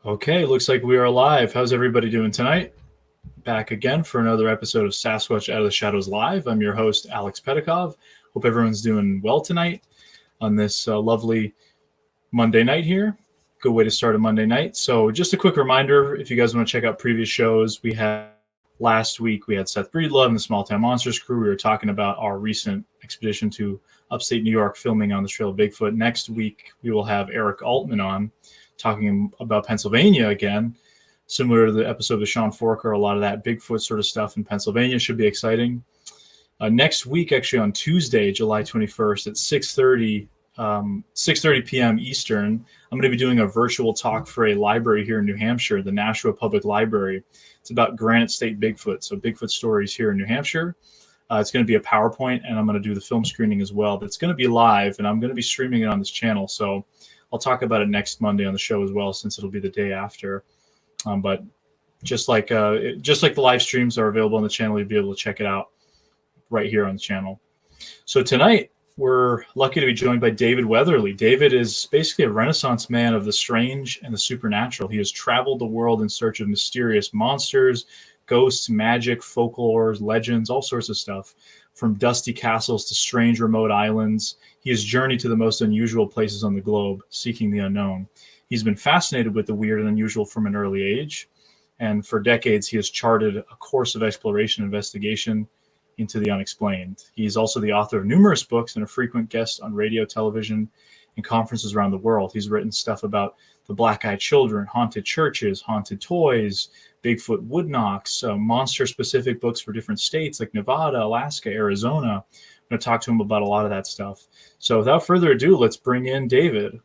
Okay, looks like we are live. How's everybody doing tonight? Back again for another episode of Sasquatch Out of the Shadows Live. I'm your host, Alex Pedikov. Hope everyone's doing well tonight on this lovely Monday night here. Good way to start a Monday night. So just a quick reminder, if you guys want to check out previous shows, we had last week, we had Seth Breedlove and the Small Town Monsters crew. We were talking about our recent expedition to upstate New York filming on the Trail of Bigfoot. Next week, we will have Eric Altman on, talking about Pennsylvania again, similar to the episode with Sean Forker. A lot of that Bigfoot sort of stuff in Pennsylvania should be exciting. Next week, actually on Tuesday, July 21st at 6:30 p.m. Eastern, I'm going to be doing a virtual talk for a library here in New Hampshire, the Nashua Public Library. It's about Granite State Bigfoot, so Bigfoot stories here in New Hampshire. It's going to be a PowerPoint, and I'm going to do the film screening as well. That's going to be live, and I'm going to be streaming it on this channel, so I'll talk about it next Monday on the show as well, since it'll be the day after. But just like the live streams are available on the channel, you'll be able to check it out right here on the channel. So tonight, we're lucky to be joined by David Weatherly. David is basically a Renaissance man of the strange and the supernatural. He has traveled the world in search of mysterious monsters, ghosts, magic, folklore, legends, all sorts of stuff. From dusty castles to strange remote islands, he has journeyed to the most unusual places on the globe, seeking the unknown. He's been fascinated with the weird and unusual from an early age, and for decades he has charted a course of exploration and investigation into the unexplained. He is also the author of numerous books and a frequent guest on radio, television, and conferences around the world. He's written stuff about the black-eyed children, haunted churches, haunted toys, Bigfoot wood knocks, monster-specific books for different states like Nevada, Alaska, Arizona. I'm going to talk to him about a lot of that stuff. So without further ado, let's bring in David.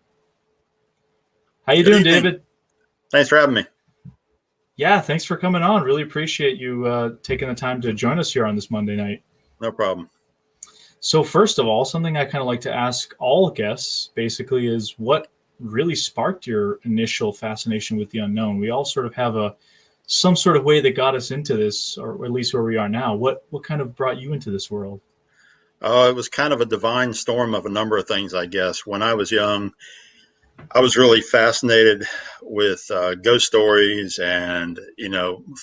How you doing, David? Thanks for having me. Yeah, thanks for coming on. Really appreciate you taking the time to join us here on this Monday night. No problem. So first of all, something I kind of like to ask all guests basically is what really sparked your initial fascination with the unknown? We all sort of have some sort of way that got us into this, or at least where we are now. What kind of brought you into this world? Oh, it was kind of a divine storm of a number of things, I guess. When I was young, I was really fascinated with ghost stories and,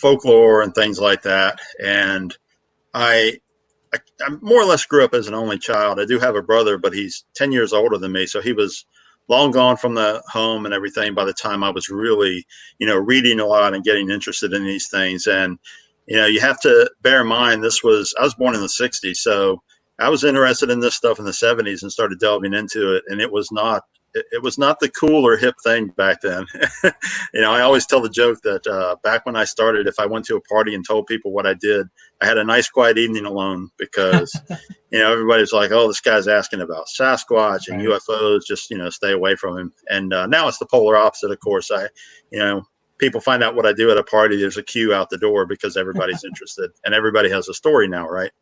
folklore and things like that. And I more or less grew up as an only child. I do have a brother, but he's 10 years older than me. So he was long gone from the home and everything by the time I was really, reading a lot and getting interested in these things. And, you have to bear in mind, I was born in the 60s. So I was interested in this stuff in the 70s and started delving into it. And it was not the cool or hip thing back then. I always tell the joke that back when I started, if I went to a party and told people what I did, I had a nice quiet evening alone because, everybody's like, oh, this guy's asking about Sasquatch and UFOs, just, stay away from him. And now it's the polar opposite, of course. People find out what I do at a party, there's a queue out the door because everybody's interested and everybody has a story now, right?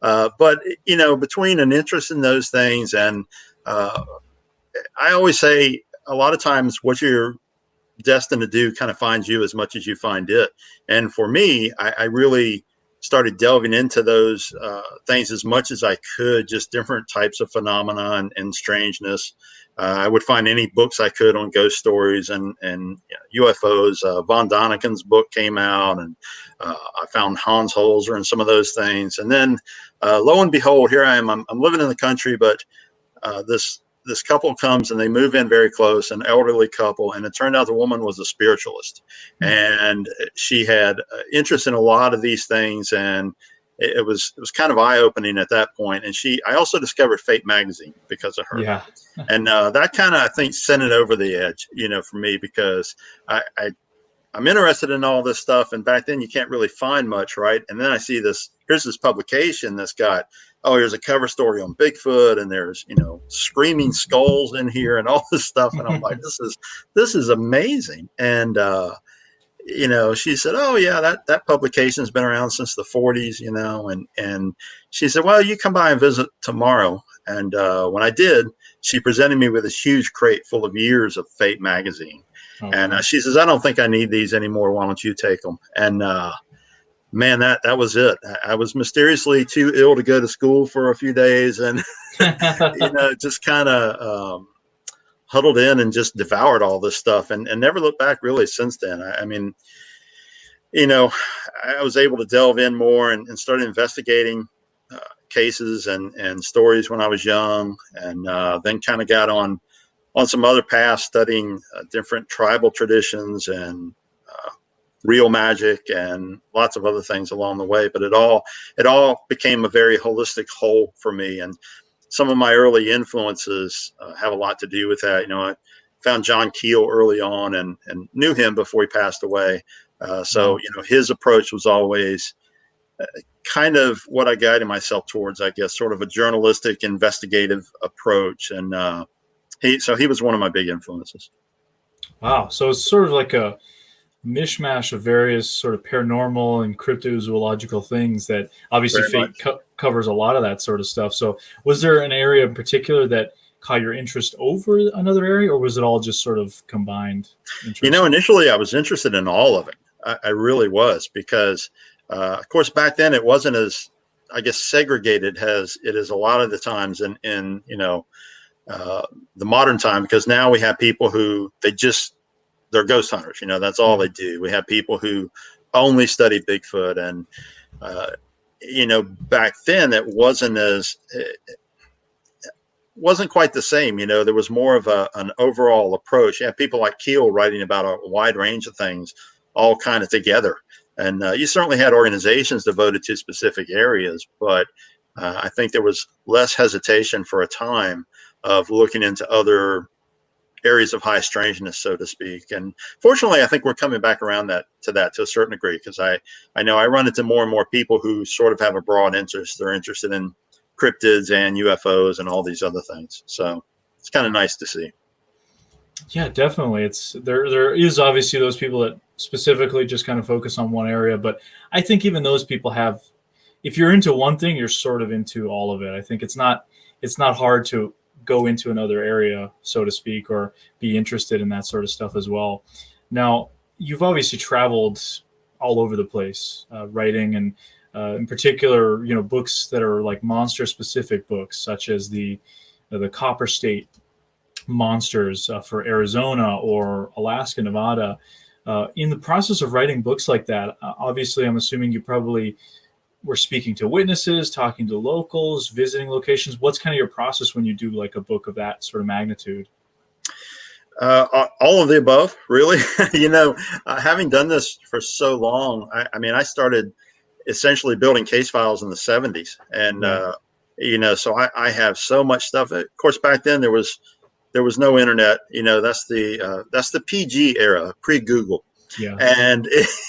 But between an interest in those things and I always say a lot of times what you're destined to do kind of finds you as much as you find it. And for me, I really started delving into those things as much as I could, just different types of phenomena and strangeness. I would find any books I could on ghost stories and UFOs. Von Daniken's book came out, and I found Hans Holzer and some of those things. And then lo and behold, here I am. I'm living in the country, but this couple comes and they move in very close, an elderly couple, and it turned out the woman was a spiritualist, and she had interest in a lot of these things, and it was kind of eye-opening at that point. And I also discovered Fate magazine because of her. Yeah. And that kind of, I think, sent it over the edge, for me, because I'm interested in all this stuff. And back then you can't really find much, right? And then I see here's this publication that's got, here's a cover story on Bigfoot, and there's, screaming skulls in here and all this stuff. And I'm like, this is amazing. And, she said, oh yeah, that publication's been around since the 40s, and she said, well, you come by and visit tomorrow. And when I did, she presented me with this huge crate full of years of Fate magazine. Oh, and she says, I don't think I need these anymore. Why don't you take them? And man, that was it. I was mysteriously too ill to go to school for a few days, and just kind of huddled in and just devoured all this stuff and never looked back really since then. I mean, you know, I was able to delve in more and start investigating cases and stories when I was young, and then kind of got on some other paths, studying different tribal traditions and real magic and lots of other things along the way. But it all became a very holistic whole for me. And some of my early influences have a lot to do with that. You know, I found John Keel early on and knew him before he passed away. So, you know, his approach was always kind of what I guided myself towards, I guess, sort of a journalistic, investigative approach. And he was one of my big influences. Wow. So it's sort of like a mishmash of various sort of paranormal and cryptozoological things that obviously Very fate covers a lot of that sort of stuff. So was there an area in particular that caught your interest over another area, or was it all just sort of combined interest? You know, initially I was interested in all of it. I really was, because of course back then it wasn't as, I guess, segregated as it is a lot of the times in you know, the modern time, because now we have people who they're ghost hunters, you know, that's all they do. We have people who only study Bigfoot, and you know, back then it wasn't quite the same. You know, there was more of an overall approach. You have people like Keel writing about a wide range of things all kind of together. And you certainly had organizations devoted to specific areas, but I think there was less hesitation for a time of looking into other areas of high strangeness, so to speak. And fortunately, I think we're coming back around to a certain degree, because I know I run into more and more people who sort of have a broad interest. They're interested in cryptids and UFOs and all these other things. So it's kind of nice to see. Yeah, definitely. It's there is obviously those people that specifically just kind of focus on one area, but I think even those people have, if you're into one thing, you're sort of into all of it. I think it's not hard to go into another area, so to speak, or be interested in that sort of stuff as well. Now, you've obviously traveled all over the place, writing, and in particular, you know, books that are like monster specific books, such as the Copper State monsters for Arizona or Alaska, Nevada. In the process of writing books like that, obviously, I'm assuming you probably were speaking to witnesses, talking to locals, visiting locations. What's kind of your process when you do like a book of that sort of magnitude? All of the above, really. You know, having done this for so long, I mean, I started essentially building case files in the 70s. And, you know, so I have so much stuff. Of course, back then there was no internet. You know, that's the PG era, pre-Google. Yeah. And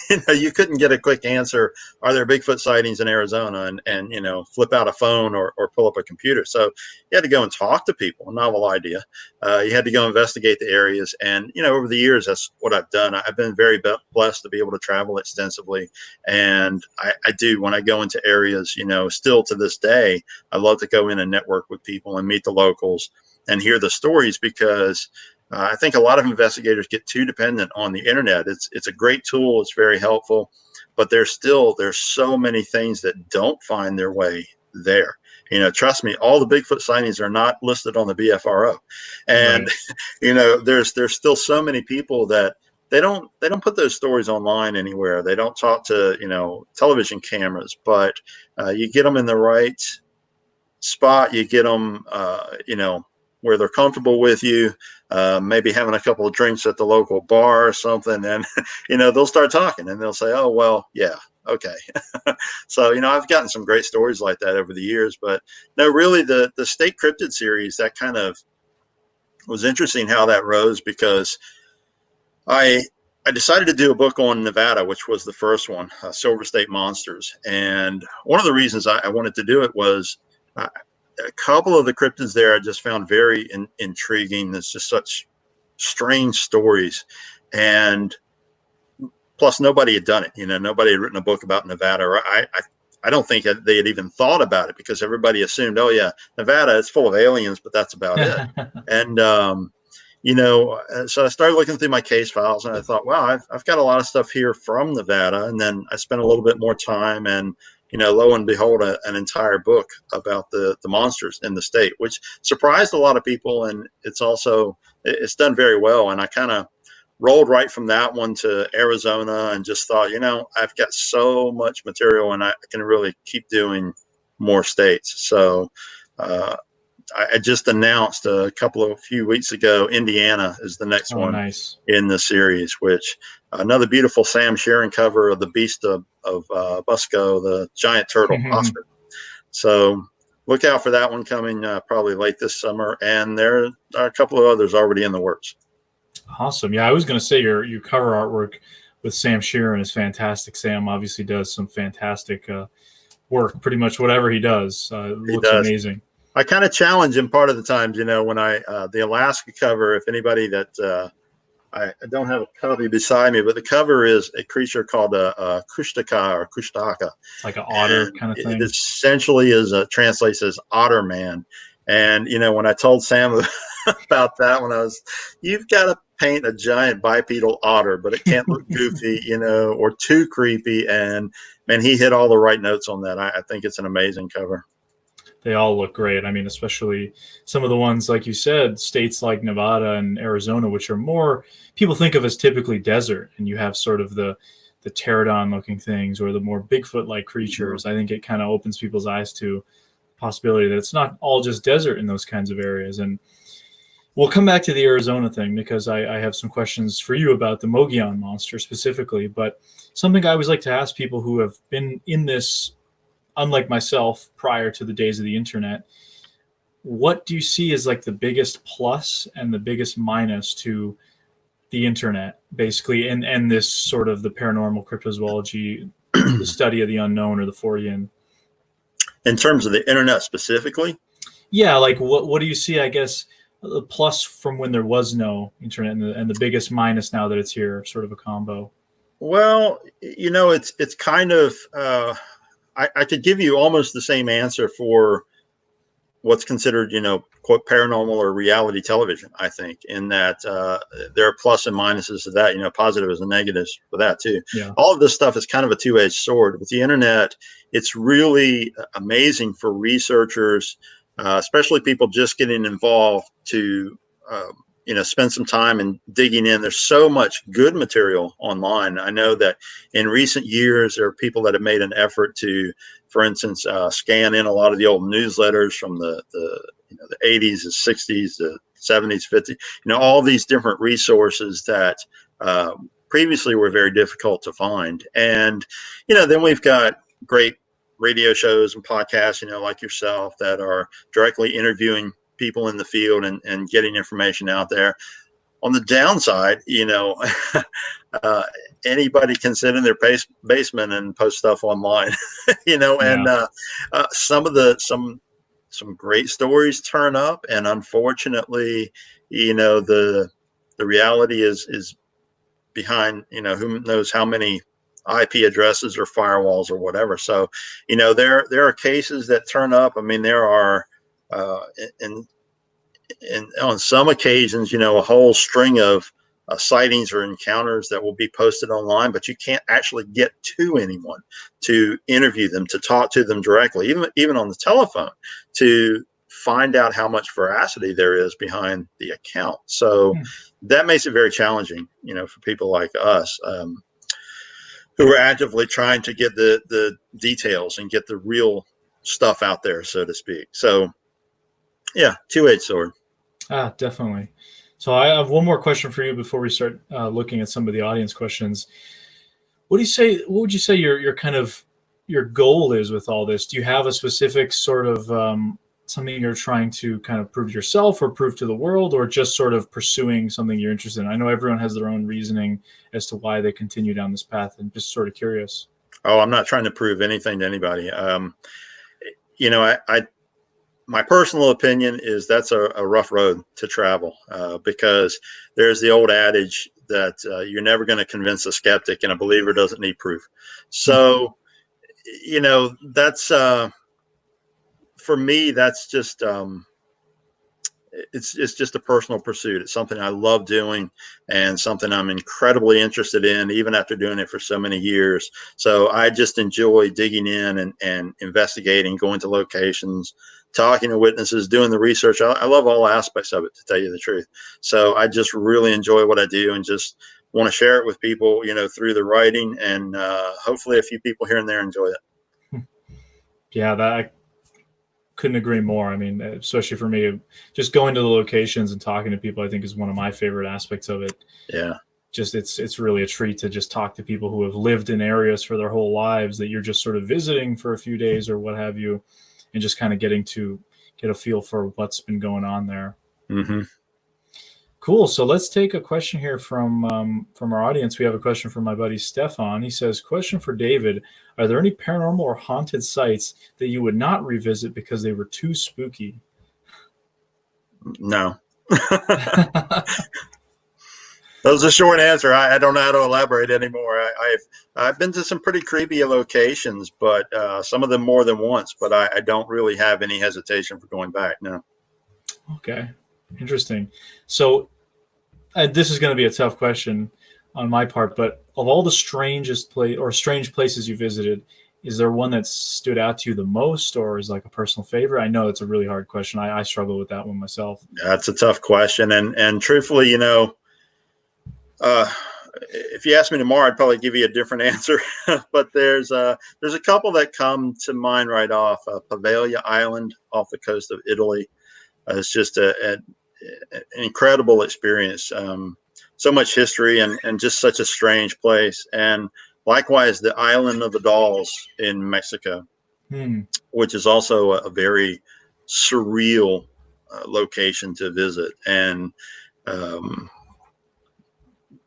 you know, you couldn't get a quick answer. Are there Bigfoot sightings in Arizona? And you know, flip out a phone or pull up a computer. So you had to go and talk to people. Novel idea. You had to go investigate the areas. And you know, over the years, that's what I've done. I've been very blessed to be able to travel extensively. And I do, when I go into areas, you know, still to this day, I love to go in and network with people and meet the locals and hear the stories, because I think a lot of investigators get too dependent on the internet. It's a great tool. It's very helpful, but there's so many things that don't find their way there. You know, trust me, all the Bigfoot sightings are not listed on the BFRO. And, Right. you know, there's still so many people that they don't put those stories online anywhere. They don't talk to, you know, television cameras, but you get them in the right spot. You get them, you know, where they're comfortable with you, maybe having a couple of drinks at the local bar or something. And, you know, they'll start talking and they'll say, oh, well, yeah, okay. So, you know, I've gotten some great stories like that over the years. But no, really, the State Cryptid series, that kind of was interesting how that rose, because I decided to do a book on Nevada, which was the first one, Silver State Monsters. And one of the reasons I wanted to do it was a couple of the cryptids there I just found very intriguing. There's just such strange stories. And plus, nobody had done it. You know, nobody had written a book about Nevada. Or I don't think they had even thought about it, because everybody assumed, oh, yeah, Nevada, it's full of aliens, but that's about it. And, you know, so I started looking through my case files, and I thought, wow, I've got a lot of stuff here from Nevada. And then I spent a little bit more time and lo and behold, an entire book about the monsters in the state, which surprised a lot of people. And it's done very well. And I kind of rolled right from that one to Arizona and just thought, I've got so much material and I can really keep doing more states. So I just announced a few weeks ago, Indiana is the next one nice. in the series, which another beautiful Sam Sharon cover of the Beast of Busco, the giant turtle, Oscar. So look out for that one coming probably late this summer. And there are a couple of others already in the works. Awesome. Yeah, I was going to say your cover artwork with Sam Sheeran is fantastic. Sam obviously does some fantastic work. Pretty much whatever he does looks amazing. I kind of challenge him part of the times, when the Alaska cover, if anybody that I don't have a copy beside me, but the cover is a creature called a kushtaka or kushtaka. It's like an otter kind of thing. It essentially translates as otter man. And, when I told Sam about that one, you've got to paint a giant bipedal otter, but it can't look goofy, or too creepy. And man, he hit all the right notes on that. I think it's an amazing cover. They all look great. I mean, especially some of the ones, like you said, states like Nevada and Arizona, which are more people think of as typically desert, and you have sort of the pterodon looking things or the more Bigfoot like creatures. I think it kind of opens people's eyes to the possibility that it's not all just desert in those kinds of areas. And we'll come back to the Arizona thing because I have some questions for you about the Mogollon Monster specifically. But something I always like to ask people who have been in this, unlike myself, prior to the days of the internet, what do you see as like the biggest plus and the biggest minus to the internet, basically, and this sort of the paranormal cryptozoology, the study of the unknown or the Fortean? In terms of the internet specifically? Yeah, like what do you see, I guess, the plus from when there was no internet and the biggest minus now that it's here, sort of a combo? Well, it's kind of, I could give you almost the same answer for what's considered, quote, paranormal or reality television, I think, in that there are plus and minuses to that, positives and negatives for that too. Yeah. All of this stuff is kind of a two-edged sword. With the internet, it's really amazing for researchers, especially people just getting involved to, spend some time and digging in. There's so much good material online. I know that in recent years, there are people that have made an effort to, for instance, scan in a lot of the old newsletters from the 80s, the 60s, the 70s, 50s, all these different resources that previously were very difficult to find. And, then we've got great radio shows and podcasts, like yourself, that are directly interviewing people in the field and getting information out there. On the downside, anybody can sit in their basement and post stuff online, and some great stories turn up, and unfortunately, the reality is behind, who knows how many IP addresses or firewalls or whatever. So, there are cases that turn up. I mean, there are, and on some occasions, a whole string of sightings or encounters that will be posted online, but you can't actually get to anyone to interview them, to talk to them directly, even on the telephone, to find out how much veracity there is behind the account. So that makes it very challenging, for people like us, who are actively trying to get the details and get the real stuff out there, so to speak. So yeah, two-edged sword. Definitely. So I have one more question for you before we start looking at some of the audience questions. What would you say your kind of your goal is with all this? Do you have a specific sort of something you're trying to kind of prove to yourself or prove to the world, or just sort of pursuing something you're interested in? I know everyone has their own reasoning as to why they continue down this path, and just sort of curious. Oh, I'm not trying to prove anything to anybody. My personal opinion is that's a rough road to travel, because there's the old adage that you're never going to convince a skeptic, and a believer doesn't need proof. So, that's for me, that's just it's just a personal pursuit. It's something I love doing and something I'm incredibly interested in, even after doing it for so many years. So I just enjoy digging in and investigating, going to locations, talking to witnesses, doing the research. I love all aspects of it, to tell you the truth. So I just really enjoy what I do and just want to share it with people, through the writing, and hopefully a few people here and there enjoy it. Yeah, that couldn't agree more. I mean, especially for me, just going to the locations and talking to people, I think is one of my favorite aspects of it. Yeah. Just it's really a treat to just talk to people who have lived in areas for their whole lives that you're just sort of visiting for a few days or what have you, and just kind of getting to get a feel for what's been going on there. Mm-hmm. Cool. So let's take a question here from our audience. We have a question from my buddy Stefan. He says, question for David. Are there any paranormal or haunted sites that you would not revisit because they were too spooky? No. That was a short answer. I don't know how to elaborate anymore. I've been to some pretty creepy locations, but some of them more than once, but I don't really have any hesitation for going back. No. Okay. Interesting. So this is going to be a tough question on my part, but of all the strangest strange places you visited, is there one that stood out to you the most, or is like a personal favorite? I know it's a really hard question. I struggle with that one myself. That's a tough question. And truthfully, if you ask me tomorrow, I'd probably give you a different answer. But there's a couple that come to mind right off. Pavaglia Island off the coast of Italy. It's just an incredible experience. So much history and just such a strange place. And likewise, the Island of the Dolls in Mexico, which is also a very surreal location to visit. And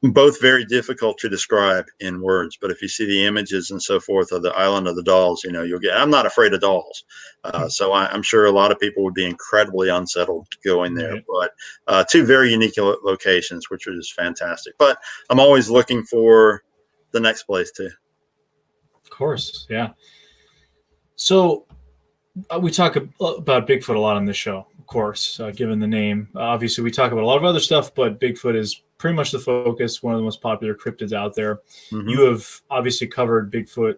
both very difficult to describe in words, but if you see the images and so forth of the Island of the Dolls, you'll get. I'm not afraid of dolls, so I'm sure a lot of people would be incredibly unsettled going there. Right. But two very unique locations, which are just fantastic. But I'm always looking for the next place too. Of course, yeah. So we talk about Bigfoot a lot on this show, of course, given the name. Obviously, we talk about a lot of other stuff, but Bigfoot is pretty much the focus, one of the most popular cryptids out there. Mm-hmm. You have obviously covered Bigfoot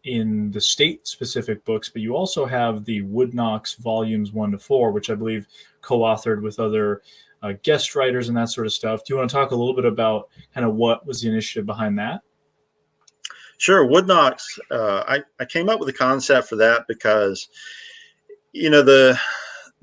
in the state-specific books, but you also have the Woodnox volumes 1-4, which I believe co-authored with other guest writers and that sort of stuff. Do you want to talk a little bit about kind of what was the initiative behind that? Sure. Woodnox, I came up with a concept for that because,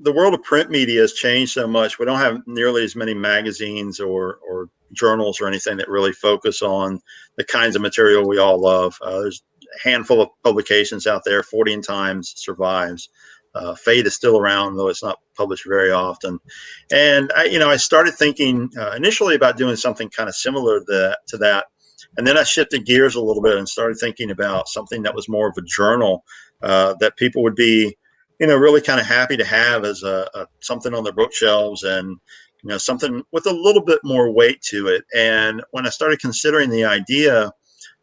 the world of print media has changed so much. We don't have nearly as many magazines or journals or anything that really focus on the kinds of material we all love. There's a handful of publications out there. 40 Times survives. Fate is still around, though it's not published very often. And I started thinking initially about doing something kind of similar to that. And then I shifted gears a little bit and started thinking about something that was more of a journal that people would be, really kind of happy to have as a something on their bookshelves, and something with a little bit more weight to it. And when I started considering the idea,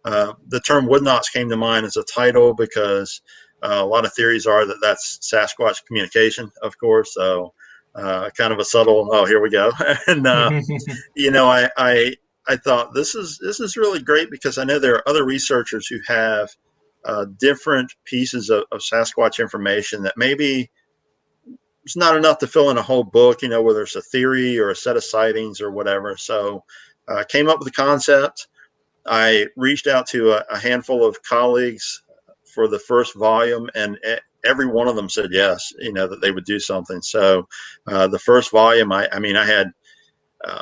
the term Woodnox came to mind as a title because a lot of theories are that that's Sasquatch communication, of course. So kind of a subtle, oh, here we go. And I thought this is really great because I know there are other researchers who have different pieces of Sasquatch information that maybe it's not enough to fill in a whole book, whether it's a theory or a set of sightings or whatever. So I came up with the concept. I reached out to a handful of colleagues for the first volume, and every one of them said yes, that they would do something. So the first volume, I had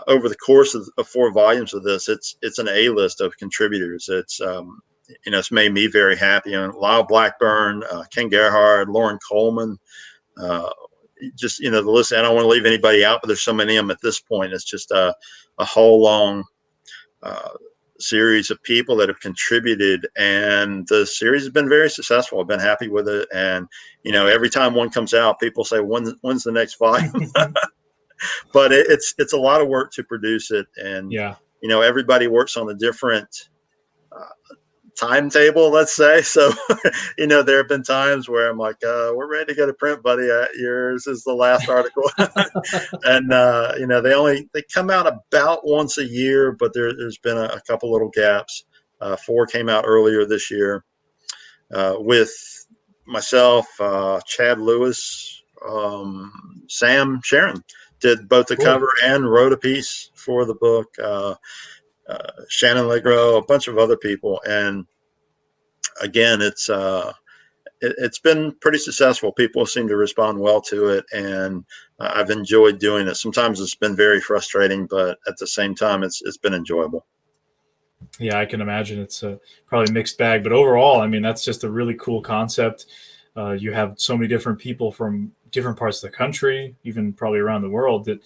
over the course of 4 volumes of this, it's an A-list of contributors. It's it's made me very happy. Lyle Blackburn, Ken Gerhard, Lauren Coleman, just the list. I don't want to leave anybody out, but there's so many of them at this point. It's just a whole long series of people that have contributed, and the series has been very successful. I've been happy with it, and every time one comes out, people say, when's the next volume? But it's a lot of work to produce it, and everybody works on a different timetable, let's say. So, there have been times where I'm like, we're ready to go to print, buddy. Yours is the last article. And, they come out about once a year, but there's been a couple little gaps. 4 came out earlier this year with myself, Chad Lewis, Sam Sharon did both the cover and wrote a piece for the book. Shannon Legro, a bunch of other people, and again, it's been pretty successful. People seem to respond well to it, and I've enjoyed doing it. Sometimes it's been very frustrating, but at the same time, it's been enjoyable. Yeah, I can imagine it's probably a mixed bag, but overall, I mean, that's just a really cool concept. You have so many different people from different parts of the country, even probably around the world, that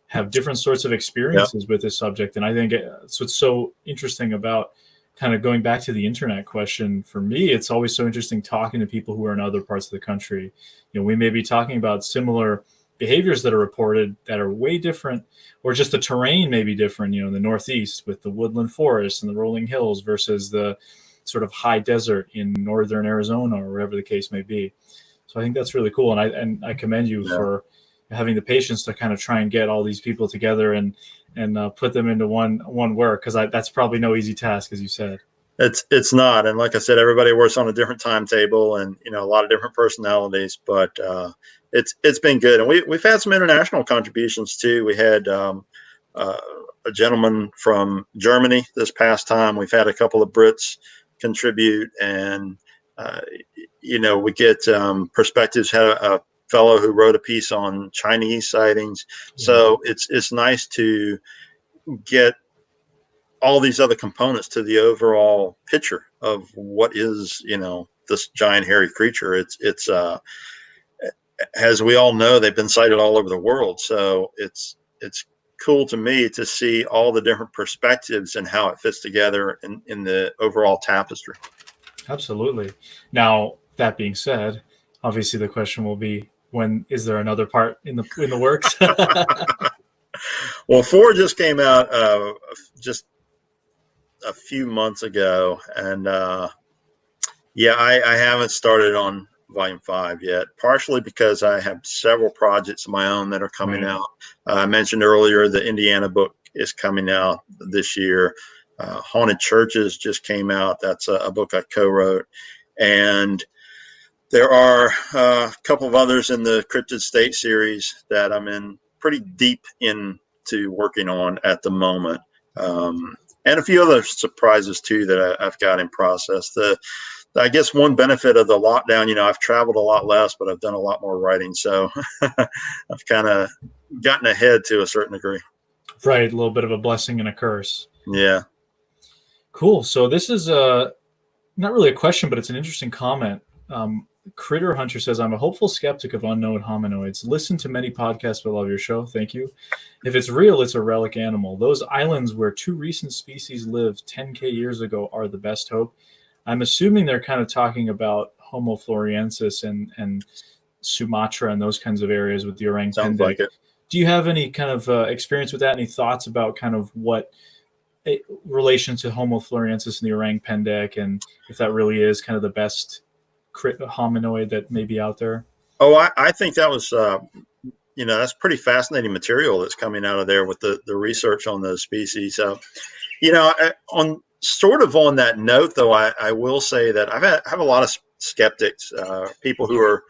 have different sorts of experiences with this subject. And I think it's what's so interesting about kind of going back to the internet question. For me, it's always so interesting talking to people who are in other parts of the country. We may be talking about similar behaviors that are reported that are way different, or just the terrain may be different, in the Northeast with the woodland forest and the rolling hills versus the sort of high desert in northern Arizona or wherever the case may be. So I think that's really cool. And I commend you for having the patience to kind of try and get all these people together and put them into one work, because that's probably no easy task, as you said. It's not, and like I said, everybody works on a different timetable, and a lot of different personalities. But it's been good, and we've had some international contributions too. We had a gentleman from Germany this past time. We've had a couple of Brits contribute, and we get perspectives. Had a fellow who wrote a piece on Chinese sightings. So it's nice to get all these other components to the overall picture of what is, this giant hairy creature. It's as we all know, they've been sighted all over the world. So it's cool to me to see all the different perspectives and how it fits together in the overall tapestry. Absolutely. Now, that being said, obviously the question will be, when is there another part in the works? Well, 4 just came out just a few months ago, and I haven't started on volume 5 yet, partially because I have several projects of my own that are coming out. I mentioned earlier the Indiana book is coming out this year. Haunted Churches just came out. That's a book I co-wrote, and there are a couple of others in the Cryptid State series that I'm in pretty deep into working on at the moment. And a few other surprises too that I've got in process. I guess one benefit of the lockdown, I've traveled a lot less, but I've done a lot more writing. So I've kind of gotten ahead to a certain degree. Right. A little bit of a blessing and a curse. Yeah. Cool. So this is not really a question, but it's an interesting comment. Critter Hunter says, I'm a hopeful skeptic of unknown hominoids. Listen to many podcasts, but love your show. Thank you. If it's real, it's a relic animal. Those islands where 2 recent species lived 10K years ago are the best hope. I'm assuming they're kind of talking about Homo floresiensis and Sumatra and those kinds of areas with the orang Sounds pendek. like it. Do you have any kind of experience with that? Any thoughts about kind of what relation to Homo floresiensis and the orang pendek, and if that really is kind of the best hominoid that may be out there? Oh, I think that was, that's pretty fascinating material that's coming out of there with the research on those species. So, on that note, though, I will say that I have a lot of skeptics, people who are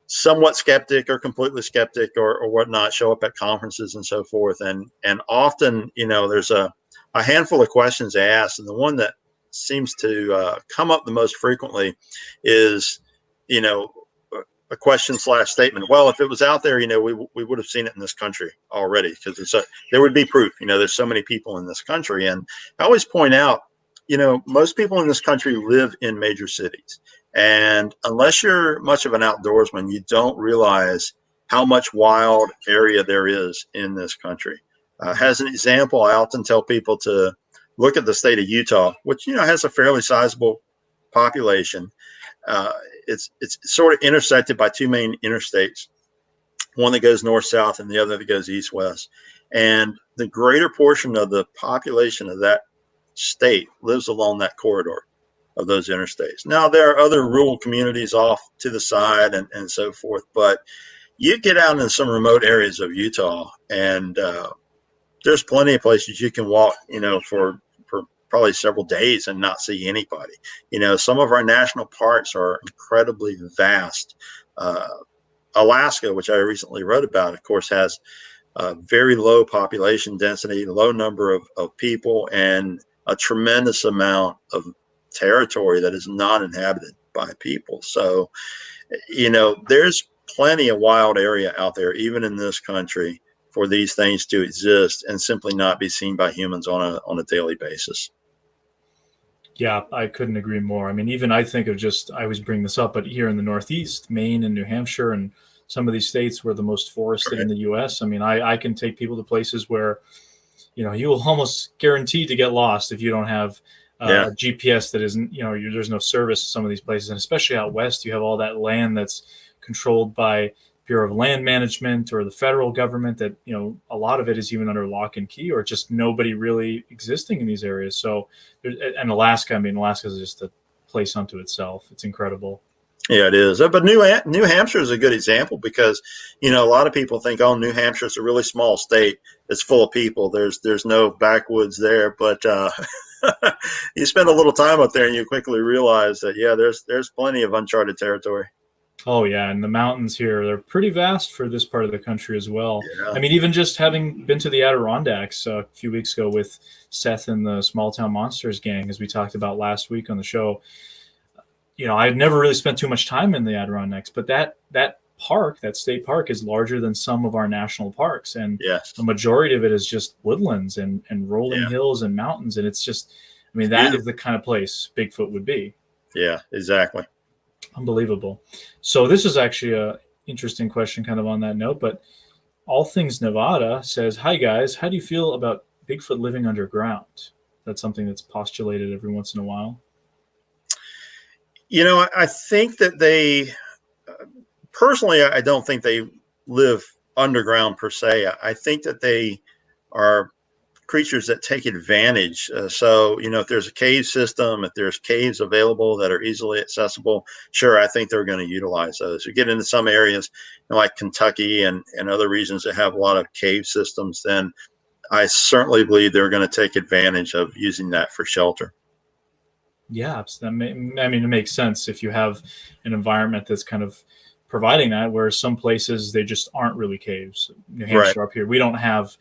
somewhat skeptic or completely skeptic or whatnot, show up at conferences and so forth. And often, there's a handful of questions they ask. And the one that seems to come up the most frequently is, a question/statement. Well, if it was out there, we would have seen it in this country already, because there would be proof. There's so many people in this country. And I always point out, most people in this country live in major cities. And unless you're much of an outdoorsman, you don't realize how much wild area there is in this country. As an example, I often tell people to look at the state of Utah, which, has a fairly sizable population. It's sort of intersected by 2 main interstates, one that goes north-south and the other that goes east-west. And the greater portion of the population of that state lives along that corridor. of those interstates. Now, there are other rural communities off to the side and so forth, but you get out in some remote areas of Utah, and there's plenty of places you can walk, for probably several days and not see anybody. Some of our national parks are incredibly vast. Alaska, which I recently wrote about, of course, has very low population density, low number of people, and a tremendous amount of territory that is not inhabited by people. So, there's plenty of wild area out there, even in this country, for these things to exist and simply not be seen by humans on a daily basis. Yeah, I couldn't agree more. I mean, even I think of I always bring this up, but here in the Northeast, Maine and New Hampshire and some of these states were the most forested in the U.S. I mean, I can take people to places where, you will almost guarantee to get lost if you don't have a GPS that isn't, there's no service in some of these places. And especially out west, you have all that land that's controlled by Bureau of Land Management or the federal government that, a lot of it is even under lock and key or just nobody really existing in these areas. So, and Alaska, Alaska is just a place unto itself. It's incredible. Yeah, it is. But New Hampshire is a good example because, a lot of people think, oh, New Hampshire is a really small state. It's full of people. There's no backwoods there. But you spend a little time up there and you quickly realize that, yeah, there's plenty of uncharted territory. Oh, yeah. And the mountains here, they're pretty vast for this part of the country as well. Yeah. I mean, even just having been to the Adirondacks a few weeks ago with Seth and the Small Town Monsters gang, as we talked about last week on the show, I had never really spent too much time in the Adirondacks, but that park, that state park, is larger than some of our national parks. And yes, the majority of it is just woodlands and rolling hills and mountains. And it's just, that is the kind of place Bigfoot would be. Yeah, exactly. Unbelievable. So this is actually a interesting question kind of on that note, but All Things Nevada says, hi guys, how do you feel about Bigfoot living underground? That's something that's postulated every once in a while. I think that they, personally, I don't think they live underground per se. I think that they are creatures that take advantage. So, if there's a cave system, if there's caves available that are easily accessible, sure, I think they're going to utilize those. You get into some areas like Kentucky and other regions that have a lot of cave systems, then I certainly believe they're going to take advantage of using that for shelter. Yeah, it makes sense if you have an environment that's kind of providing that, where some places they just aren't really caves. New Hampshire, up here, we don't have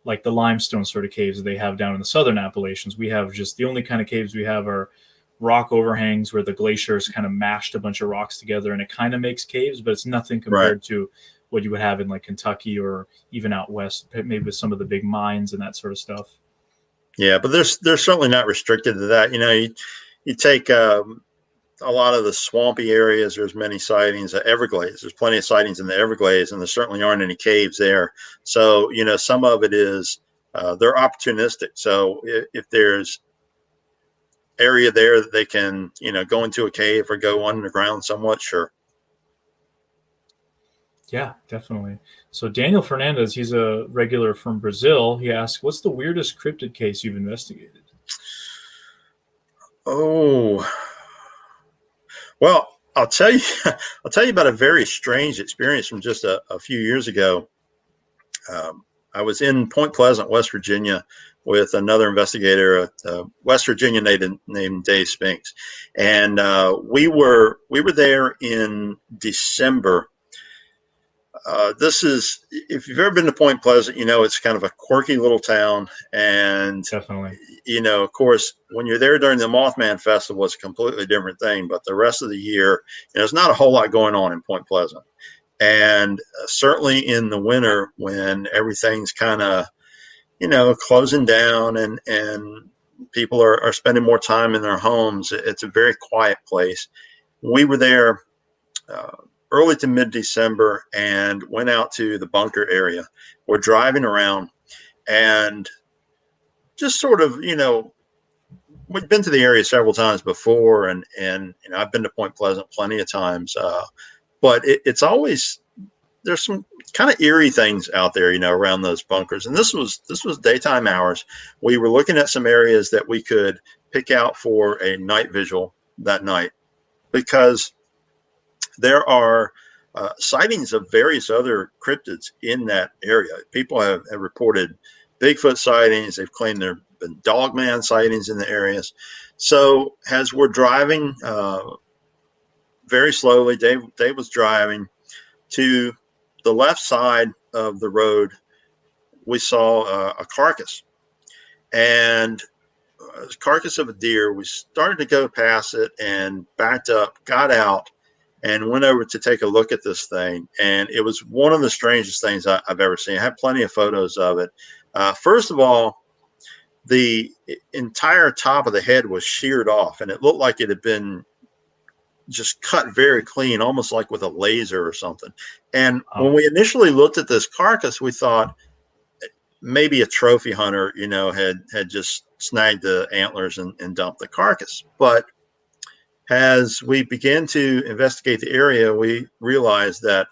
like the limestone sort of caves that they have down in the southern Appalachians. We have just the only kind of caves we have are rock overhangs where the glaciers kind of mashed a bunch of rocks together and it kind of makes caves, but it's nothing compared to what you would have in like Kentucky or even out west, maybe with some of the big mines and that sort of stuff. Yeah, but they're certainly not restricted to that. You take a lot of the swampy areas, there's many sightings at Everglades. There's plenty of sightings in the Everglades, and there certainly aren't any caves there. So, some of it is they're opportunistic. So if there's area there that they can, go into a cave or go underground somewhat, sure. Yeah, definitely. So Daniel Fernandez, he's a regular from Brazil. He asks, what's the weirdest cryptid case you've investigated? Oh, well, I'll tell you about a very strange experience from just a few years ago. I was in Point Pleasant, West Virginia, with another investigator, a West Virginia native named Dave Spinks, and we were there in December. This is, if you've ever been to Point Pleasant, it's kind of a quirky little town, and definitely, of course, when you're there during the Mothman Festival, it's a completely different thing. But the rest of the year, there's not a whole lot going on in Point Pleasant. And certainly in the winter, when everything's kind of, closing down and people are spending more time in their homes, it's a very quiet place. We were there early to mid-December and went out to the bunker area. We're driving around and just sort of, we've been to the area several times before, and I've been to Point Pleasant plenty of times, but it's always, there's some kind of eerie things out there, around those bunkers. And this was daytime hours. We were looking at some areas that we could pick out for a night visual, that night, because there are sightings of various other cryptids in that area. People have reported Bigfoot sightings. They've claimed there have been dogman sightings in the areas. So as we're driving very slowly, Dave was driving to the left side of the road. We saw a carcass, and a carcass of a deer. We started to go past it and backed up, got out, and went over to take a look at this thing. And it was one of the strangest things I've ever seen. I have plenty of photos of it. First of all, the entire top of the head was sheared off, and it looked like it had been just cut very clean, almost like with a laser or something. And when we initially looked at this carcass, we thought maybe a trophy hunter, had just snagged the antlers and dumped the carcass. But as we began to investigate the area, we realized that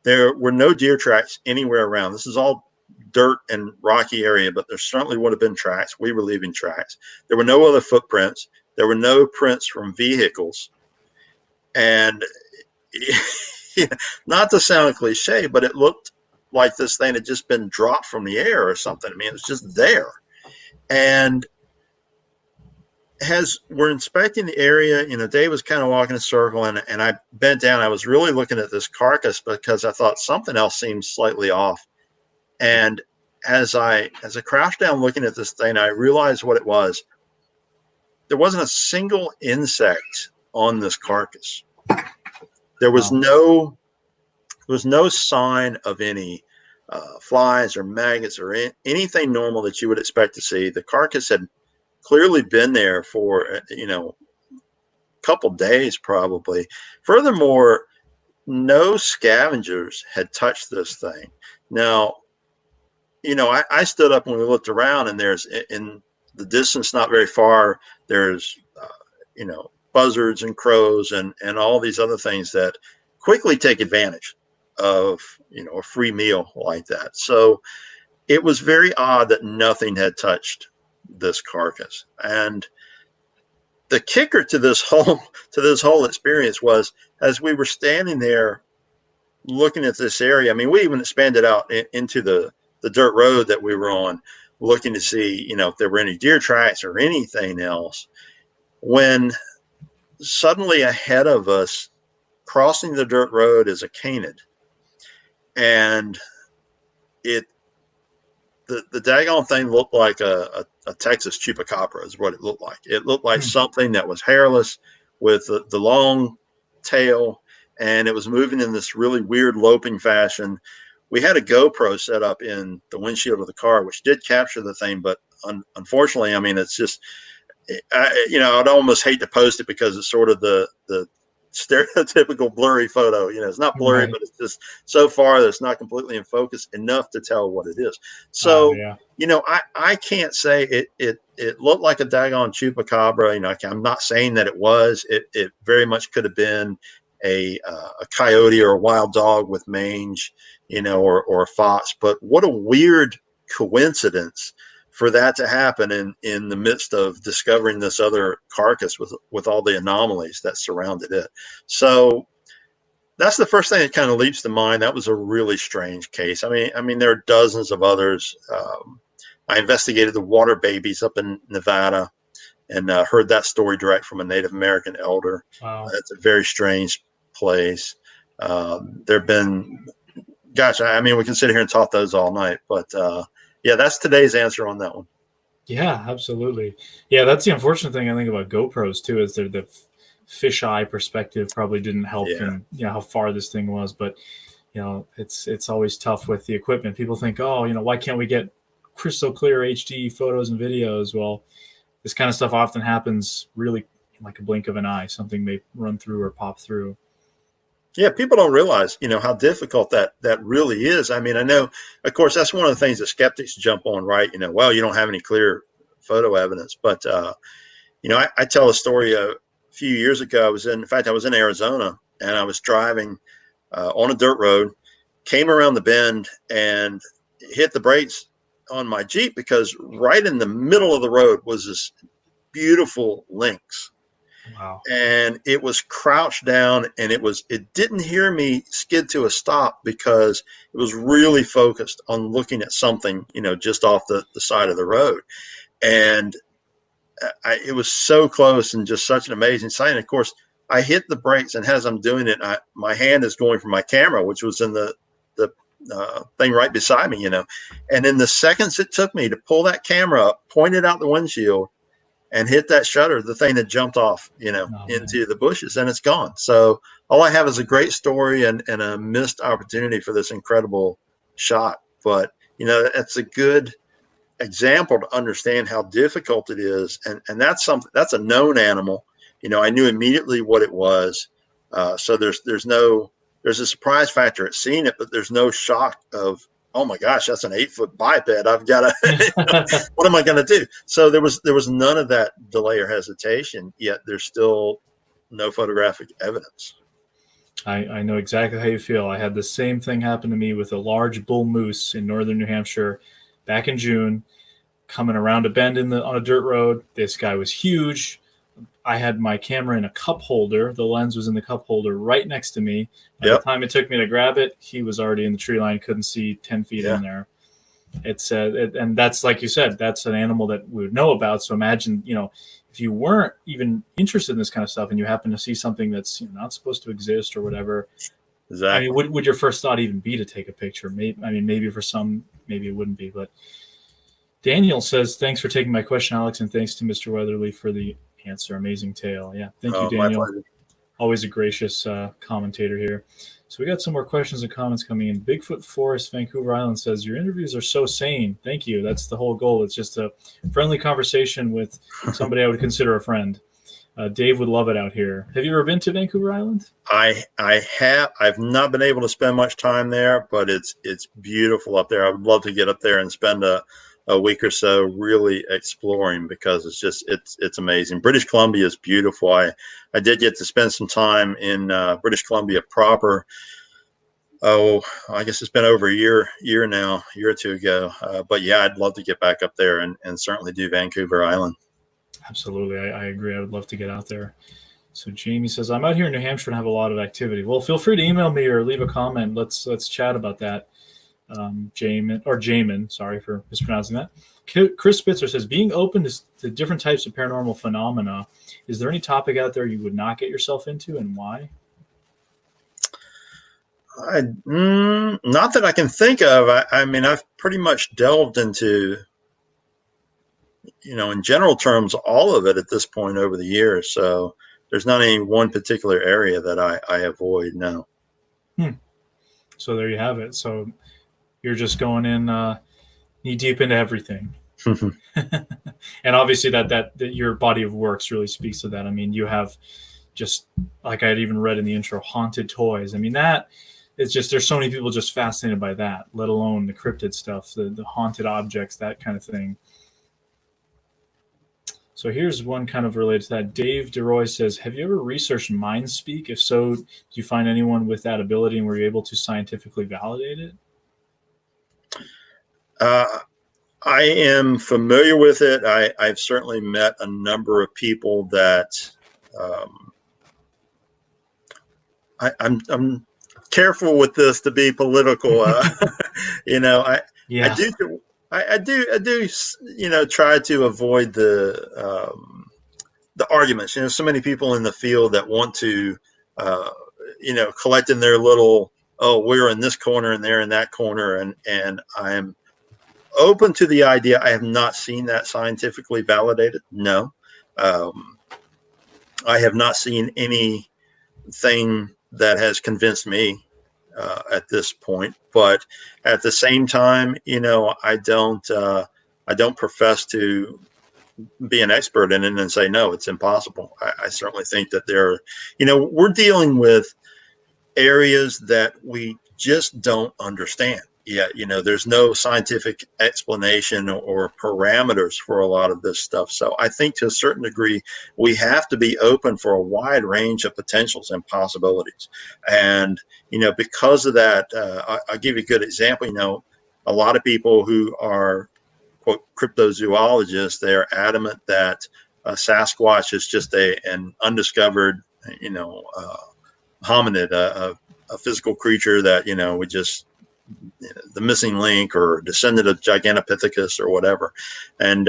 there were no deer tracks anywhere around. This is all dirt and rocky area, but there certainly would have been tracks. We were leaving tracks. There were no other footprints. There were no prints from vehicles. And not to sound cliche, but it looked like this thing had just been dropped from the air or something. I mean, it was just there. And as we're inspecting the area, Dave was kind of walking a circle, and I bent down. I was really looking at this carcass because I thought something else seemed slightly off. And as I crouched down looking at this thing, I realized what it was. There wasn't a single insect on this carcass. There was no sign of any flies or maggots or anything normal that you would expect to see. The carcass had clearly been there for a couple days probably. Furthermore, no scavengers had touched this thing. Now, I stood up when we looked around, and there's in the distance, not very far, there's buzzards and crows and all these other things that quickly take advantage of a free meal like that. So it was very odd that nothing had touched this carcass. And the kicker to this whole experience was, as we were standing there looking at this area, I mean, we even expanded out into the dirt road that we were on, looking to see if there were any deer tracks or anything else, when suddenly ahead of us, crossing the dirt road, is a canid. And the daggone thing looked like a Texas chupacabra is what it looked like. It looked like something that was hairless with the long tail, and it was moving in this really weird loping fashion. We had a GoPro set up in the windshield of the car, which did capture the thing, but unfortunately, I mean, it's just, I'd almost hate to post it because it's sort of the stereotypical blurry photo. It's not blurry, right, but it's just so far that it's not completely in focus enough to tell what it is. So, I can't say it looked like a daggone chupacabra. I'm not saying that it was. It very much could have been a coyote or a wild dog with mange, or a fox. But what a weird coincidence for that to happen in the midst of discovering this other carcass with all the anomalies that surrounded it. So that's the first thing that kind of leaps to mind. That was a really strange case. I mean, there are dozens of others. I investigated the water babies up in Nevada and heard that story direct from a Native American elder. Wow. It's a very strange place. There have been, gosh, I mean, we can sit here and talk those all night, but yeah, that's today's answer on that one. Yeah, absolutely. Yeah, that's the unfortunate thing I think about GoPros too, is the fisheye perspective probably didn't help in how far this thing was. But it's always tough with the equipment. People think, why can't we get crystal clear HD photos and videos? Well, this kind of stuff often happens really in like a blink of an eye. Something may run through or pop through. Yeah, people don't realize, how difficult that really is. I mean, I know, of course, that's one of the things that skeptics jump on, right? Well, you don't have any clear photo evidence. But, I tell a story a few years ago. I was in Arizona, and I was driving on a dirt road, came around the bend and hit the brakes on my Jeep because right in the middle of the road was this beautiful lynx. Wow. And it was crouched down, and it didn't hear me skid to a stop because it was really focused on looking at something, just off the side of the road. And it was so close and just such an amazing sight. And of course, I hit the brakes, and as I'm doing it, my hand is going for my camera, which was in the thing right beside me, And in the seconds it took me to pull that camera up, point it out the windshield, and hit that shutter, the thing had jumped off, into the bushes, and it's gone. So all I have is a great story and a missed opportunity for this incredible shot. But, it's a good example to understand how difficult it is. And that's a known animal. I knew immediately what it was. So there's a surprise factor at seeing it, but there's no shock of, oh my gosh, that's an 8-foot biped. I've got to, what am I going to do? So there was none of that delay or hesitation, yet there's still no photographic evidence. I know exactly how you feel. I had the same thing happen to me with a large bull moose in northern New Hampshire back in June, coming around a bend on a dirt road. This guy was huge. I had my camera in a cup holder. The lens was in the cup holder right next to me. By the time it took me to grab it, he was already in the tree line. Couldn't see 10 feet in there. It's and that's, like you said, that's an animal that we would know about. So imagine, if you weren't even interested in this kind of stuff and you happen to see something that's not supposed to exist or whatever. Exactly. I mean, would your first thought even be to take a picture? Maybe for some, maybe it wouldn't be. But Daniel says, thanks for taking my question, Alex, and thanks to Mr. Weatherly for the answer. Amazing tale. Yeah. Thank you, Daniel. My pleasure. Always a gracious commentator here. So we got some more questions and comments coming in. Bigfoot Forest, Vancouver Island says, your interviews are so sane. Thank you. That's the whole goal. It's just a friendly conversation with somebody I would consider a friend. Dave would love it out here. Have you ever been to Vancouver Island? I have. I've not been able to spend much time there, but it's beautiful up there. I would love to get up there and spend a week or so really exploring, because it's amazing. British Columbia is beautiful. I did get to spend some time in British Columbia proper. I guess it's been over a year or two ago. But yeah, I'd love to get back up there and certainly do Vancouver Island. Absolutely. I agree. I would love to get out there. So Jamie says, I'm out here in New Hampshire and have a lot of activity. Well, feel free to email me or leave a comment. Let's chat about that. Jamin, sorry for mispronouncing that. Chris Spitzer says, being open to different types of paranormal phenomena, is there any topic out there you would not get yourself into, and why? Not that I can think of. I mean, I've pretty much delved into, in general terms, all of it at this point over the years. So there's not any one particular area that I avoid. No. So there you have it. So you're just going in knee deep into everything. And obviously that your body of works really speaks to that. I mean, you have, just like I had even read in the intro, haunted toys. I mean, that is just, there's so many people just fascinated by that, let alone the cryptid stuff, the haunted objects, that kind of thing. So here's one kind of related to that. Dave DeRoy says, have you ever researched mind speak? If so, do you find anyone with that ability, and were you able to scientifically validate it? I am familiar with it. I've certainly met a number of people that I'm careful with this to be political. I do try to avoid the arguments. So many people in the field that want to collect in their little, we're in this corner and they're in that corner, and I'm open to the idea. I have not seen that scientifically validated. No. I have not seen anything that has convinced me at this point. But at the same time, I don't profess to be an expert in it and say, no, it's impossible. I certainly think that we're dealing with areas that we just don't understand yet. There's no scientific explanation or parameters for a lot of this stuff. So I think to a certain degree, we have to be open for a wide range of potentials and possibilities. And, because of that, I'll give you a good example. A lot of people who are, quote, cryptozoologists, they're adamant that Sasquatch is just an undiscovered, hominid, a physical creature that, we just, the missing link or descendant of Gigantopithecus or whatever. And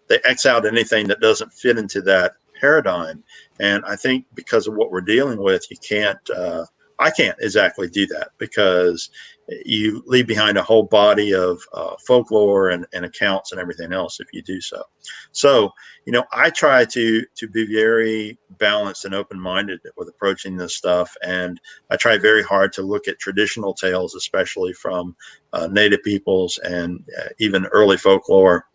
they X out anything that doesn't fit into that paradigm. And I think because of what we're dealing with, I can't exactly do that, because you leave behind a whole body of folklore and accounts and everything else if you do so. So, I try to be very balanced and open-minded with approaching this stuff. And I try very hard to look at traditional tales, especially from native peoples and even early folklore,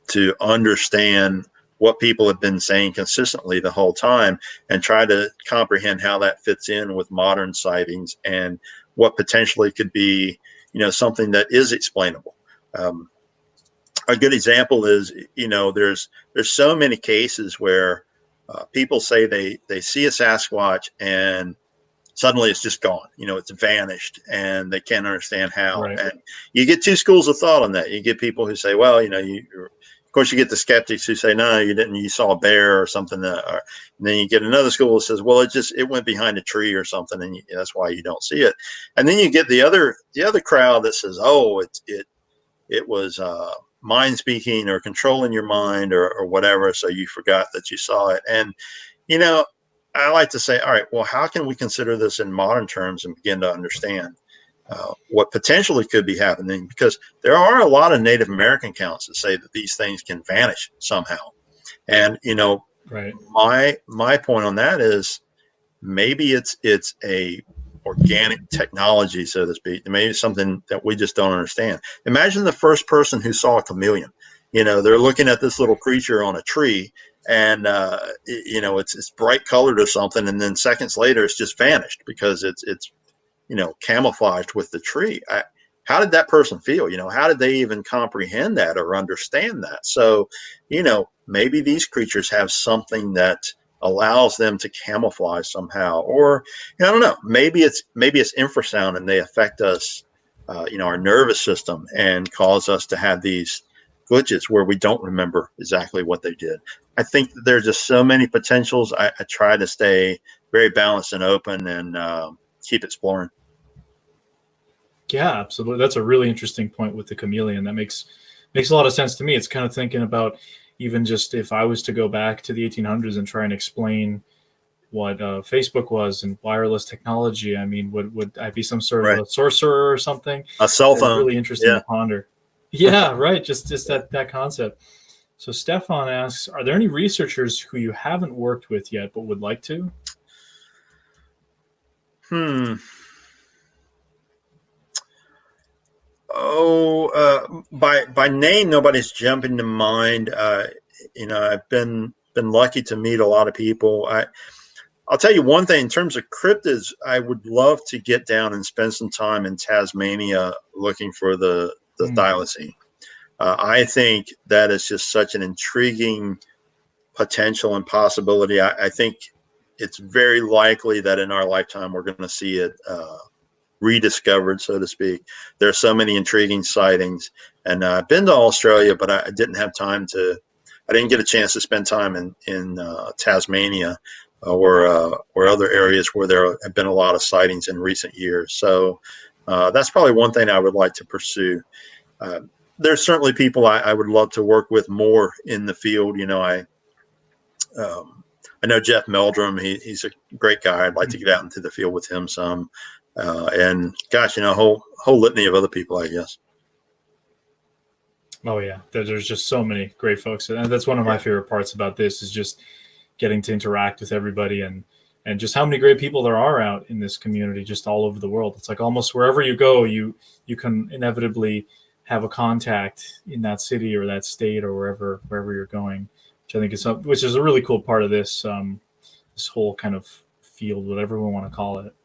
to understand what people have been saying consistently the whole time, and try to comprehend how that fits in with modern sightings and what potentially could be, something that is explainable. A good example is, there's so many cases where people say they see a Sasquatch and suddenly it's just gone. It's vanished, and they can't understand how. Right. And you get two schools of thought on that. You get people who say, well, of course, you get the skeptics who say, no, you didn't. You saw a bear or something. And then you get another school that says, well, it went behind a tree or something, and that's why you don't see it. And then you get the other crowd that says, oh, it was mind speaking or controlling your mind or whatever, so you forgot that you saw it. And I like to say, all right, well, how can we consider this in modern terms and begin to understand what potentially could be happening? Because there are a lot of Native American accounts that say that these things can vanish somehow. And, right. my point on that is maybe it's a organic technology, so to speak. Maybe it's something that we just don't understand. Imagine the first person who saw a chameleon. They're looking at this little creature on a tree, and it's bright colored or something, and then seconds later it's just vanished because it's camouflaged with the tree. How did that person feel? How did they even comprehend that or understand that? So, maybe these creatures have something that allows them to camouflage somehow, or I don't know. Maybe it's infrasound, and they affect us, our nervous system, and cause us to have these glitches where we don't remember exactly what they did. I think that there's just so many potentials. I try to stay very balanced and open, and keep exploring. Yeah, absolutely. That's a really interesting point with the chameleon. That makes a lot of sense to me. It's kind of thinking about, even just if I was to go back to the 1800s and try and explain what Facebook was and wireless technology, I mean, would I be some sort of a sorcerer or something? A cell phone. Really interesting to ponder. Yeah, right. Just that concept. So Stefan asks, are there any researchers who you haven't worked with yet but would like to? Oh, by name, nobody's jumping to mind. I've been lucky to meet a lot of people. I'll tell you one thing, in terms of cryptids, I would love to get down and spend some time in Tasmania looking for the thylacine. I think that is just such an intriguing potential and possibility. I think it's very likely that in our lifetime we're going to see it rediscovered, so to speak. There are so many intriguing sightings, and I've been to Australia, but I didn't have time to. I didn't get a chance to spend time in Tasmania or other areas where there have been a lot of sightings in recent years. So that's probably one thing I would like to pursue. There's certainly people I would love to work with more in the field. I know Jeff Meldrum. He's a great guy. I'd like to get out into the field with him some. And gosh, a whole litany of other people, I guess. Oh yeah, there's just so many great folks, and that's one of my favorite parts about this, is just getting to interact with everybody, and just how many great people there are out in this community, just all over the world. It's like almost wherever you go, you can inevitably have a contact in that city or that state or wherever you're going, which I think is a really cool part of this this whole kind of field, whatever we want to call it.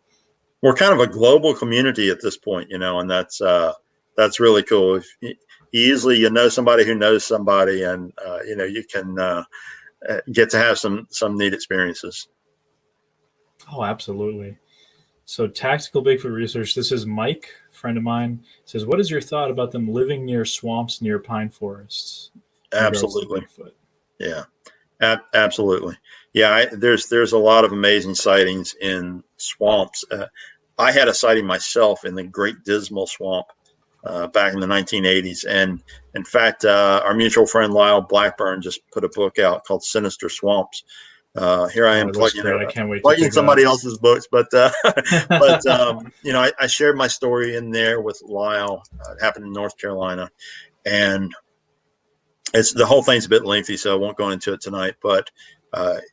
We're kind of a global community at this point, and that's really cool. If easily you know somebody who knows somebody, and you can get to have some neat experiences. Oh, absolutely. So Tactical Bigfoot Research, this is Mike, a friend of mine, says, what is your thought about them living near swamps near pine forests? Absolutely. Yeah. Absolutely. Yeah. There's a lot of amazing sightings in swamps. I had a sighting myself in the Great Dismal Swamp back in the 1980s. And in fact, our mutual friend Lyle Blackburn just put a book out called Sinister Swamps. Here I Oh, am it looks great. I can't wait to plugging pick it up. somebody else's books, but I shared my story in there with Lyle. It happened in North Carolina, and it's the whole thing's a bit lengthy, so I won't go into it tonight. But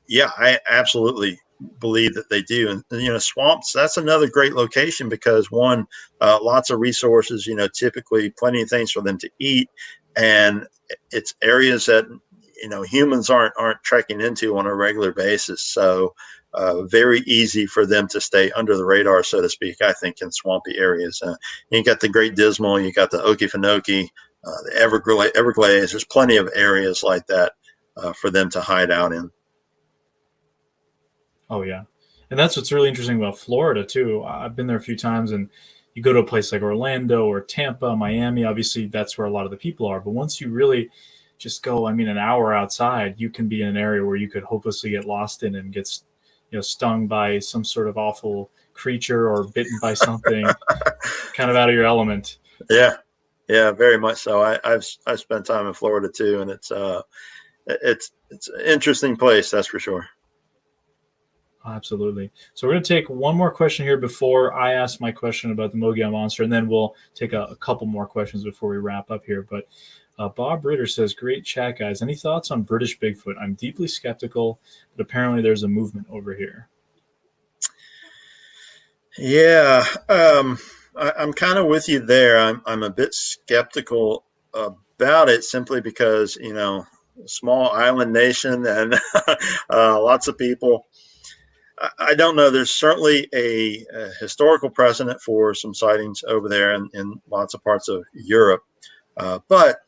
yeah, I absolutely believe that they do. And swamps, that's another great location because one, lots of resources. Typically plenty of things for them to eat, and it's areas that humans aren't trekking into on a regular basis. So very easy for them to stay under the radar, so to speak. I think in swampy areas, you got the Great Dismal, you got the Okefenokee, the Everglades. There's plenty of areas like that for them to hide out in. Oh yeah, and that's what's really interesting about Florida too. I've been there a few times, and you go to a place like Orlando or Tampa, Miami. Obviously, that's where a lot of the people are. But once you really just go, I mean, an hour outside, you can be in an area where you could hopelessly get lost in and get, stung by some sort of awful creature or bitten by something, kind of out of your element. Yeah, yeah, very much so. I've spent time in Florida too, and it's an interesting place, that's for sure. Absolutely. So we're going to take one more question here before I ask my question about the Mogollon Monster, and then we'll take a couple more questions before we wrap up here. But Bob Ritter says, great chat, guys. Any thoughts on British Bigfoot? I'm deeply skeptical, but apparently there's a movement over here. Yeah, I'm kind of with you there. I'm a bit skeptical about it simply because small island nation and lots of people. I don't know. There's certainly a historical precedent for some sightings over there in lots of parts of Europe, but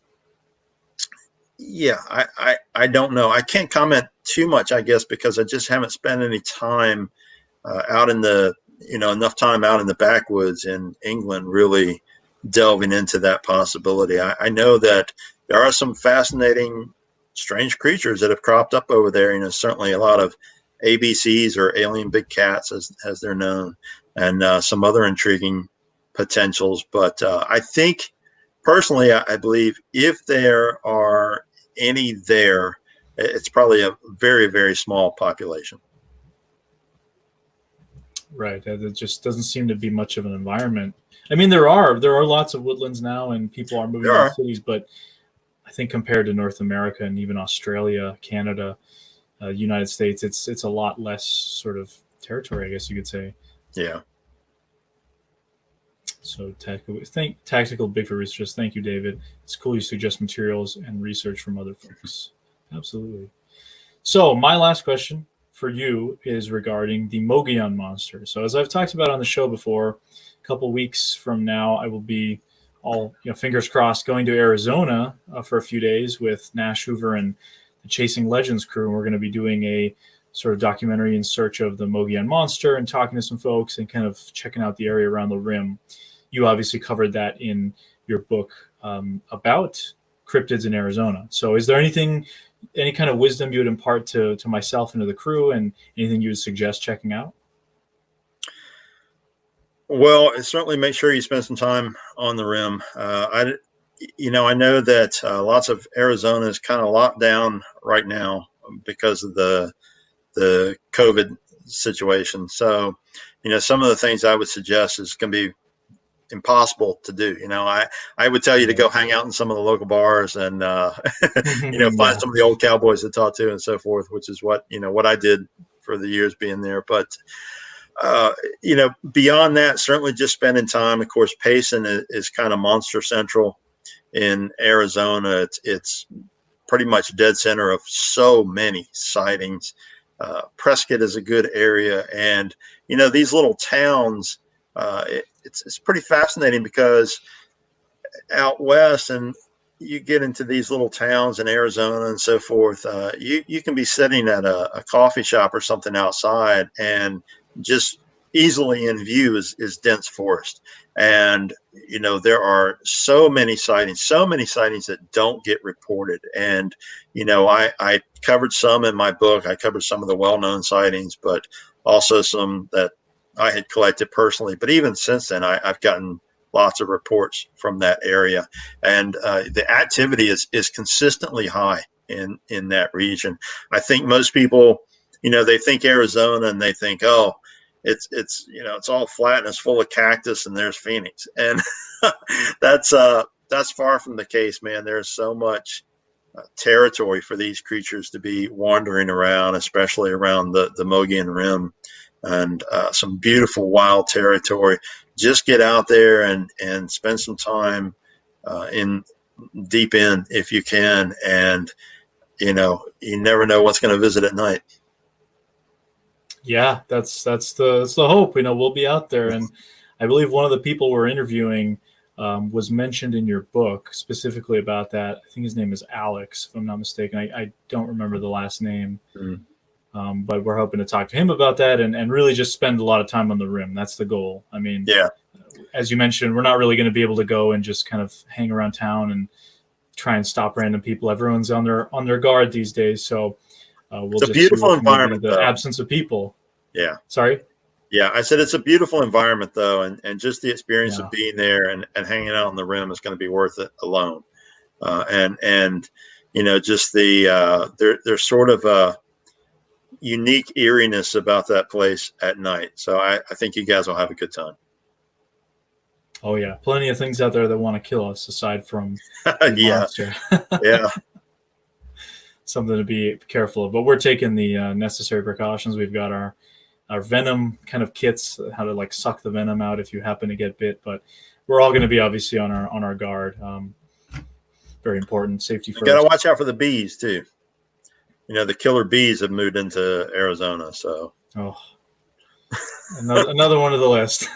yeah, I don't know. I can't comment too much, I guess, because I just haven't spent any time out in the enough time out in the backwoods in England really delving into that possibility. I know that there are some fascinating strange creatures that have cropped up over there. Certainly a lot of ABCs or alien big cats as they're known, and some other intriguing potentials. But I think personally, I believe if there are any there, it's probably a very, very small population. Right. It just doesn't seem to be much of an environment. I mean, there are lots of woodlands now, and people are moving There into are. cities, but I think compared to North America and even Australia, Canada, United States, it's a lot less sort of territory, I guess you could say. Yeah. So tactical Bigfoot researchers. Thank you, David. It's cool you suggest materials and research from other folks. Absolutely. So my last question for you is regarding the Mogollon Monster. So as I've talked about on the show before, a couple weeks from now, I will be fingers crossed, going to Arizona for a few days with Nash Hoover and the Chasing Legends crew. And we're going to be doing a sort of documentary in search of the Mogollon Monster and talking to some folks and kind of checking out the area around the rim. You obviously covered that in your book about cryptids in Arizona. So is there any kind of wisdom you would impart to myself and to the crew, and anything you would suggest checking out? Well, certainly make sure you spend some time on the rim. I know that lots of Arizona is kind of locked down right now because of the COVID situation. So, some of the things I would suggest is going to be impossible to do. I would tell you to go hang out in some of the local bars and find Yeah. some of the old cowboys to talk to and so forth, which is what I did for the years being there. But beyond that, certainly just spending time. Of course, Payson is kind of monster central in Arizona. It's pretty much dead center of so many sightings. Prescott is a good area, and these little towns. It's pretty fascinating because out west, and you get into these little towns in Arizona and so forth. You can be sitting at a coffee shop or something outside, and just easily in view is dense forest. And, there are so many sightings that don't get reported. And, I covered some in my book. I covered some of the well-known sightings, but also some that I had collected personally. But even since then, I've gotten lots of reports from that area. And the activity is consistently high in that region. I think most people, they think Arizona and they think, oh, it's all flat and it's full of cactus and there's Phoenix. And that's far from the case, man. There's so much territory for these creatures to be wandering around, especially around the Mogollon Rim, and some beautiful wild territory. Just get out there and spend some time in deep in if you can. And, you never know what's going to visit at night. Yeah, that's the hope. We'll be out there, and I believe one of the people we're interviewing was mentioned in your book specifically about that. I think his name is Alex, if I'm not mistaken. I don't remember the last name, but we're hoping to talk to him about that and really just spend a lot of time on the rim. That's the goal. I mean, yeah, as you mentioned, we're not really going to be able to go and just kind of hang around town and try and stop random people. Everyone's on their guard these days, so. We'll it's a beautiful environment. The absence of people. Yeah. Sorry. Yeah, I said it's a beautiful environment though, and just the experience of being there and hanging out on the rim is going to be worth it alone. And just there's sort of a unique eeriness about that place at night. So I think you guys will have a good time. Oh yeah, plenty of things out there that want to kill us aside from yeah, monster. yeah. Something to be careful of, but we're taking the necessary precautions. We've got our venom kind of kits, how to like suck the venom out if you happen to get bit. But we're all going to be obviously on our guard. Very important, safety first. You got to watch out for the bees too. The killer bees have moved into Arizona, so. Oh, another one of the list.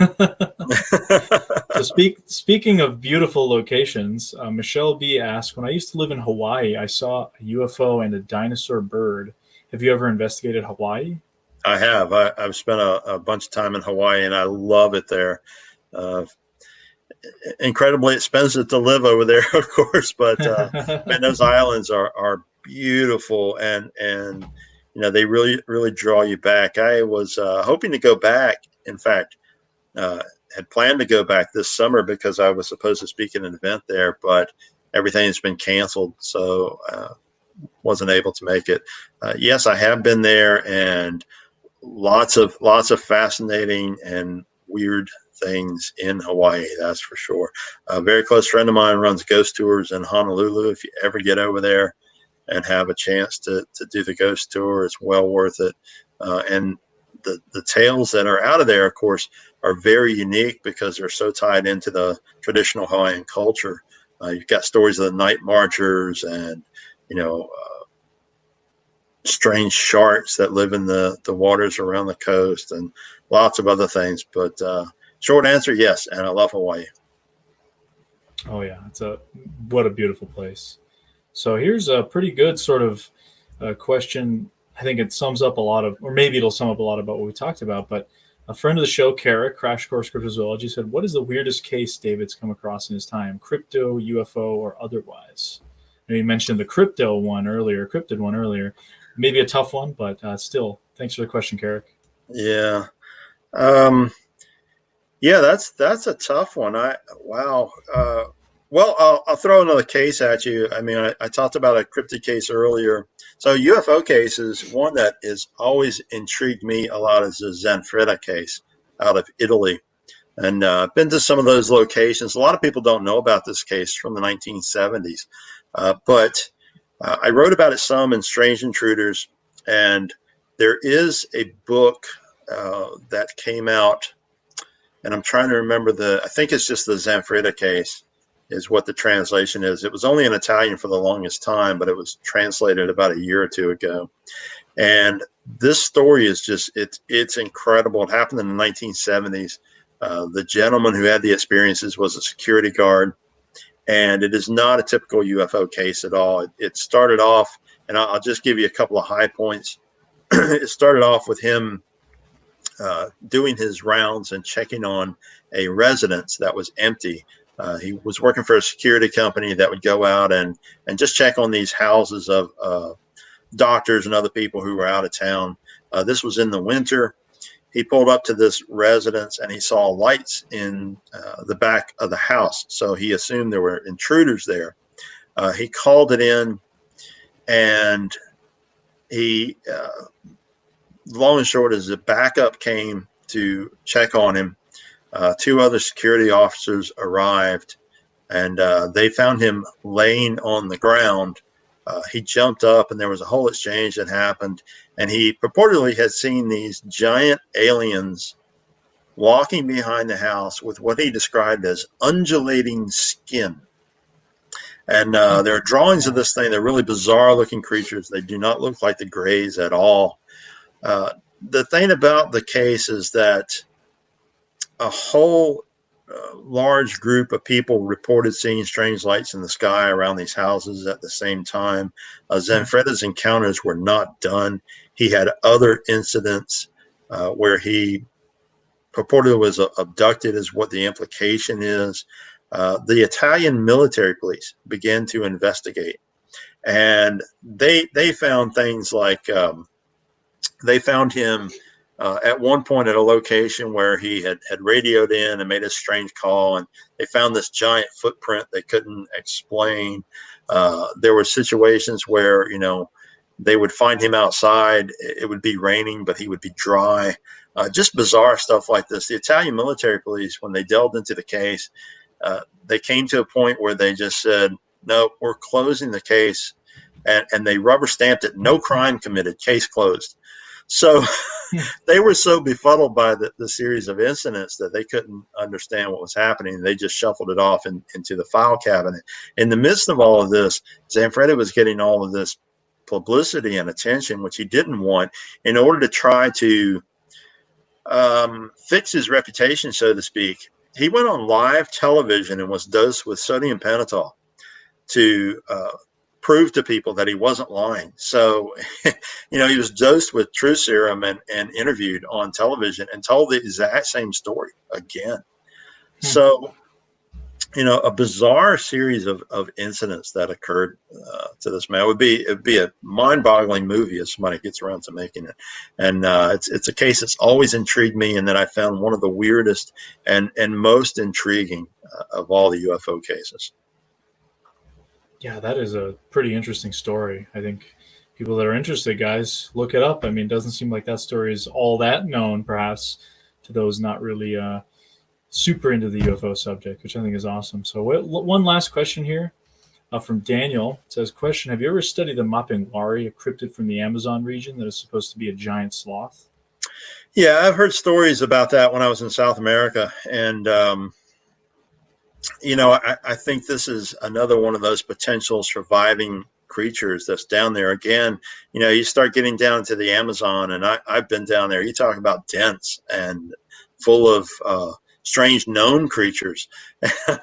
So speaking of beautiful locations, Michelle B asked, when I used to live in Hawaii, I saw a UFO and a dinosaur bird. Have you ever investigated Hawaii? I have. I've spent a bunch of time in Hawaii, and I love it there. Incredibly expensive to live over there, of course, but man, those islands are beautiful, and they really draw you back. I was hoping to go back. In fact, had planned to go back this summer because I was supposed to speak at an event there, but everything has been canceled, so wasn't able to make it. Yes, I have been there, and lots of fascinating and weird things in Hawaii, that's for sure. A very close friend of mine runs ghost tours in Honolulu. If you ever get over there and have a chance to do the ghost tour, it's well worth it. And the tales that are out of there, of course, are very unique because they're so tied into the traditional Hawaiian culture. You've got stories of the night marchers and, strange sharks that live in the waters around the coast and lots of other things. But short answer, yes, and I love Hawaii. Oh yeah, what a beautiful place. So here's a pretty good sort of question. I think it sums up a lot of, or maybe it'll sum up a lot about what we talked about. But a friend of the show, Kara, Crash Course Cryptozoology, said, "What is the weirdest case David's come across in his time, crypto, UFO, or otherwise?" And he mentioned the cryptid one earlier. Maybe a tough one, but still, thanks for the question, Carrick. Yeah. Yeah, that's a tough one. Wow. Well, I'll throw another case at you. I mean, I talked about a cryptid case earlier. So UFO case is one that is always intrigued me a lot, is the Zanfretta case out of Italy. And I've been to some of those locations. A lot of people don't know about this case from the 1970s. But I wrote about it some in Strange Intruders. And there is a book that came out, and I'm trying to remember I think it's just the Zanfretta case is what the translation is. It was only in Italian for the longest time, but it was translated about a year or two ago. And this story is just, it's incredible. It happened in the 1970s. The gentleman who had the experiences was a security guard, and it is not a typical UFO case at all. It started off, and I'll just give you a couple of high points. It started off with him doing his rounds and checking on a residence that was empty. He was working for a security company that would go out and just check on these houses of doctors and other people who were out of town. This was in the winter. He pulled up to this residence and he saw lights in the back of the house. So he assumed there were intruders there. He called it in, and he, long and short, is the backup came to check on him. Two other security officers arrived, and they found him laying on the ground. He jumped up, and there was a whole exchange that happened. And he purportedly had seen these giant aliens walking behind the house with what he described as undulating skin. And there are drawings of this thing. They're really bizarre-looking creatures. They do not look like the Greys at all. The thing about the case is that a whole large group of people reported seeing strange lights in the sky around these houses at the same time. Zanfretta's encounters were not done. He had other incidents where he purportedly was abducted, is what the implication is. The Italian military police began to investigate, and they found things like they found him at one point at a location where he had radioed in and made a strange call, and they found this giant footprint they couldn't explain. There were situations where, they would find him outside. It would be raining, but he would be dry. Just bizarre stuff like this. The Italian military police, when they delved into the case, they came to a point where they just said, no, we're closing the case. And they rubber stamped it. No crime committed, case closed. So they were so befuddled by the series of incidents that they couldn't understand what was happening. They just shuffled it off into the file cabinet. In the midst of all of this, Zanfretta was getting all of this publicity and attention, which he didn't want, in order to try to fix his reputation, so to speak. He went on live television and was dosed with sodium pentothal to prove to people that he wasn't lying. So, he was dosed with true serum and interviewed on television and told the exact same story again. So, a bizarre series of incidents that occurred to this man. It'd be a mind-boggling movie if somebody gets around to making it. And it's a case that's always intrigued me, and that I found one of the weirdest and most intriguing of all the UFO cases. Yeah, that is a pretty interesting story. I think people that are interested, guys, look it up. I mean, it doesn't seem like that story is all that known, perhaps, to those not really super into the UFO subject, which I think is awesome. So one last question here from Daniel. It says, question, have you ever studied the Mapinguari, a cryptid from the Amazon region that is supposed to be a giant sloth? Yeah, I've heard stories about that when I was in South America. And, I think this is another one of those potential surviving creatures that's down there. Again, you start getting down to the Amazon, and I've been down there. You talk about dense and full of strange known creatures. I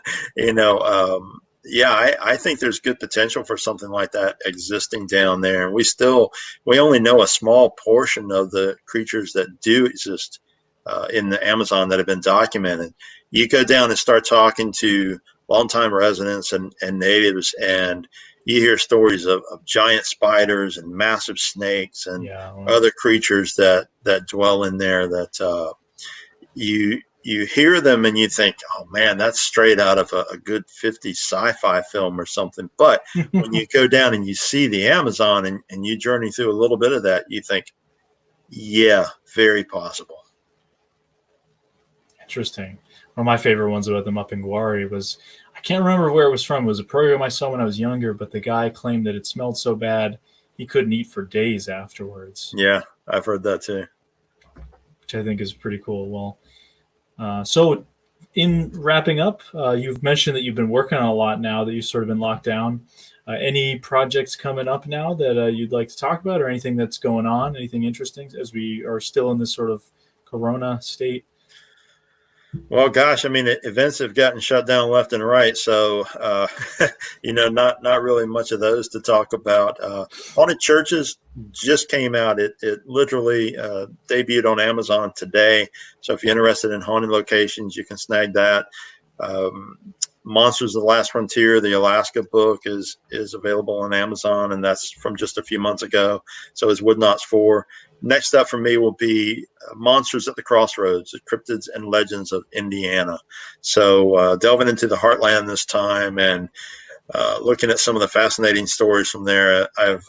think there's good potential for something like that existing down there. And we only know a small portion of the creatures that do exist in the Amazon that have been documented. You go down and start talking to longtime residents and natives, and you hear stories of giant spiders and massive snakes and other creatures that dwell in there that you hear them and you think, oh man, that's straight out of a good 50s sci-fi film or something. But when you go down and you see the Amazon and you journey through a little bit of that, you think, yeah, very possible. Interesting. One of my favorite ones about the Mapinguari was, I can't remember where it was from. It was a program I saw when I was younger, but the guy claimed that it smelled so bad he couldn't eat for days afterwards. Yeah, I've heard that too. Which I think is pretty cool. Well, so in wrapping up, you've mentioned that you've been working on a lot now that you've sort of been locked down. Any projects coming up now that you'd like to talk about, or anything that's going on, anything interesting as we are still in this sort of corona state? Well, gosh, I mean, events have gotten shut down left and right, so not really much of those to talk about. Haunted Churches just came out. It literally debuted on Amazon today. So if you're interested in haunted locations, you can snag that. Um, Monsters of the Last Frontier, the Alaska book, is available on Amazon, and that's from just a few months ago. So is Wood Knots 4. Next up for me will be Monsters at the Crossroads, the Cryptids and Legends of Indiana. So delving into the heartland this time and looking at some of the fascinating stories from there. I've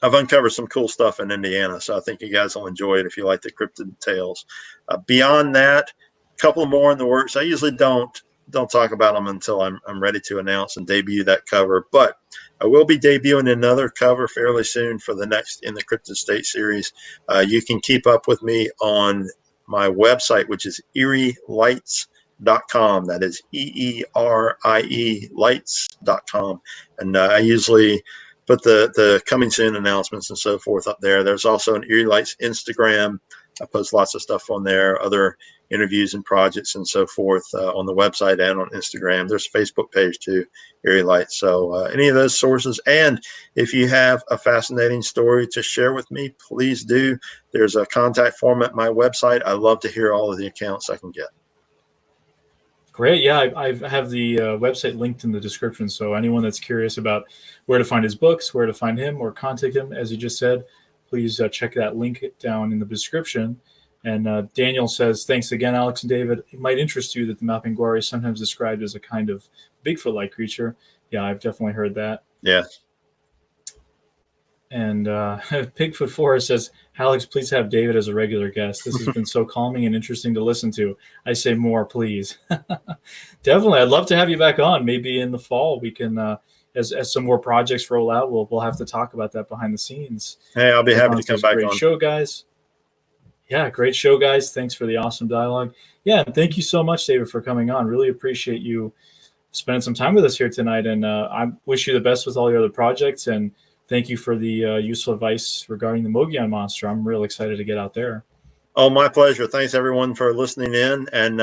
uncovered some cool stuff in Indiana, so I think you guys will enjoy it if you like the cryptid tales. Beyond that, a couple more in the works. I usually don't talk about them until I'm ready to announce and debut that cover, but I will be debuting another cover fairly soon for the next in the Cryptid State series. You can keep up with me on my website, which is eerielights.com. That is EERIE lights.com. And I usually put the coming soon announcements and so forth up there. There's also an Eerie Lights Instagram. I post lots of stuff on there, other interviews and projects and so forth on the website and on Instagram. There's a Facebook page too, Eerie Lights. So any of those sources. And if you have a fascinating story to share with me, please do. There's a contact form at my website. I love to hear all of the accounts I can get. Great. Yeah, I have the website linked in the description. So anyone that's curious about where to find his books, where to find him, or contact him, as you just said, please check that link down in the description. And Daniel says, thanks again, Alex and David. It might interest you that the Mapinguari is sometimes described as a kind of Bigfoot-like creature. Yeah, I've definitely heard that. Yeah. And Pigfoot Forest says, Alex, please have David as a regular guest. This has been so calming and interesting to listen to. I say more, please. Definitely. I'd love to have you back on. Maybe in the fall we can, as some more projects roll out, we'll have to talk about that behind the scenes. Hey, I'll be happy to come back great on. Show, guys. Yeah, great show, guys. Thanks for the awesome dialogue. Yeah, and thank you so much, David, for coming on. Really appreciate you spending some time with us here tonight. And I wish you the best with all your other projects. And thank you for the useful advice regarding the Mogollon Monster. I'm real excited to get out there. Oh, my pleasure. Thanks, everyone, for listening in. And,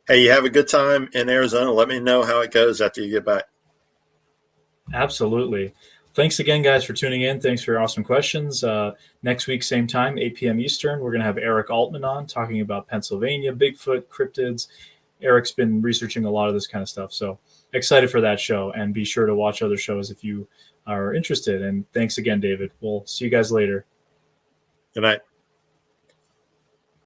hey, you have a good time in Arizona. Let me know how it goes after you get back. Absolutely. Thanks again, guys, for tuning in. Thanks for your awesome questions. Next week, same time, 8 p.m. Eastern, we're going to have Eric Altman on talking about Pennsylvania, Bigfoot, cryptids. Eric's been researching a lot of this kind of stuff. So excited for that show. And be sure to watch other shows if you are interested. And thanks again, David. We'll see you guys later. Good night.